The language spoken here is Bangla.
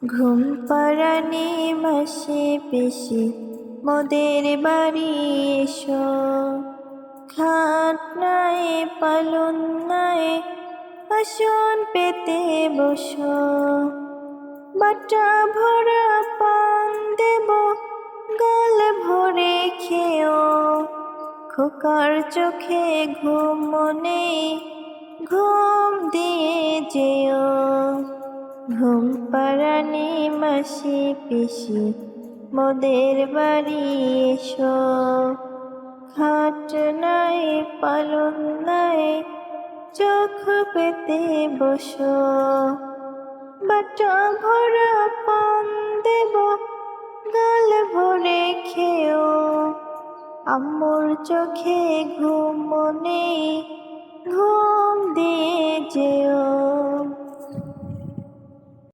ঘুম পাড়ানি মাসে পেশি মোদের বাড়ি এসো, খাট নাই পালন নাই আসন পেতে বসো। বাটা ভরা পান দেব গাল ভরে খেও, খোকার চোখে ঘুম নেই ঘুম দিয়ে যেও। ঘুম পাড়ানি মাসি পিসি মোদের বাড়ি এসো, খাট নাই পালন নাই চোখ পেতে বসো। বাটা ভরা পান দেব গাল ভরে খেও, আম্মুর চোখে ঘুম নেই ঘুম দিয়ে যেও।